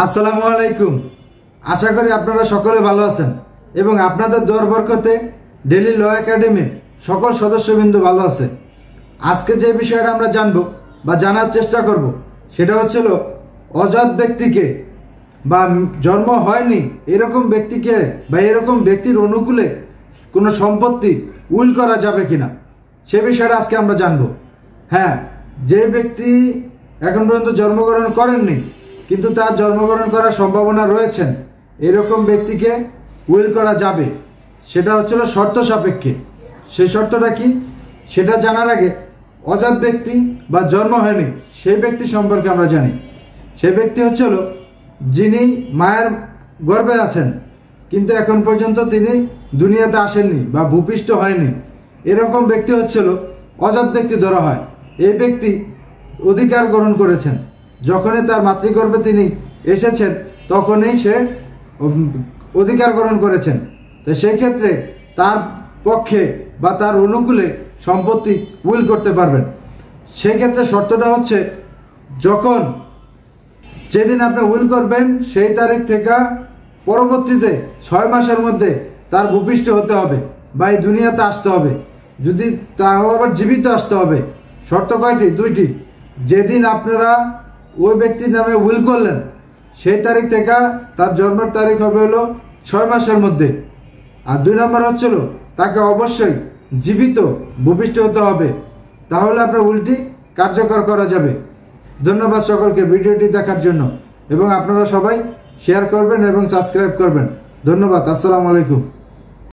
আসসালামু আলাইকুম। আশা করি আপনারা সকলে ভালো আছেন এবং আপনাদের দোয়ার বরকতে ডেইলি ল একাডেমির সকল সদস্যবৃন্দ ভালো আছে। আজকে যে বিষয়টা আমরা জানবো বা জানার চেষ্টা করব সেটা হচ্ছিল অজাত ব্যক্তিকে বা জন্ম হয়নি এরকম ব্যক্তিকে বা এরকম ব্যক্তির অনুকূলে কোনো সম্পত্তি উইল করা যাবে কিনা সে বিষয়টা আজকে আমরা জানবো। হ্যাঁ, যে ব্যক্তি এখন পর্যন্ত জন্মগ্রহণ করেননি কিন্তু তার জন্মগ্রহণ করার সম্ভাবনা রয়েছেন এরকম ব্যক্তিকে উইল করা যাবে, সেটা হচ্ছিল শর্ত সাপেক্ষে। সেই শর্তটা কি সেটা জানার আগে অজাত ব্যক্তি বা জন্ম হয়নি সেই ব্যক্তি সম্পর্কে আমরা জানি। সেই ব্যক্তি হচ্ছিল যিনি মায়ের গর্ভে আছেন কিন্তু এখন পর্যন্ত তিনি দুনিয়াতে আসেননি বা ভূপিষ্ঠ হয়নি, এরকম ব্যক্তি হচ্ছিল অজাত ব্যক্তি ধরা হয়। এই ব্যক্তি অধিকার গ্রহণ করেছেন, যখনই তার মাতৃগর্ভে তিনি এসেছেন তখনই সে অধিকার গ্রহণ করেছেন। তো সেই ক্ষেত্রে তার পক্ষে বা তার অনুকূলে সম্পত্তি উইল করতে পারবেন। সেই ক্ষেত্রে শর্তটা হচ্ছে যখন যেদিন আপনি উইল করবেন সেই তারিখ থেকে পরবর্তীতে 6 মাসের মধ্যে তার ভূপিষ্ঠ হতে হবে বা এই দুনিয়াতে আসতে হবে, যদি তাও আবার জীবিত আসতে হবে। শর্ত কয়টি? 2টি। যেদিন আপনারা ওই ব্যক্তির নামে উইল করলেন সেই তারিখ থেকে তার জন্মের তারিখ হবে হলো 6 মাসের মধ্যে। আর 2 নম্বর হচ্ছিল তাকে অবশ্যই জীবিত ভূপিষ্ঠ হতে হবে, তাহলে আপনার উইলটি কার্যকর করা যাবে। ধন্যবাদ সকলকে ভিডিওটি দেখার জন্য এবং আপনারা সবাই শেয়ার করবেন এবং সাবস্ক্রাইব করবেন। ধন্যবাদ। আসসালামু আলাইকুম।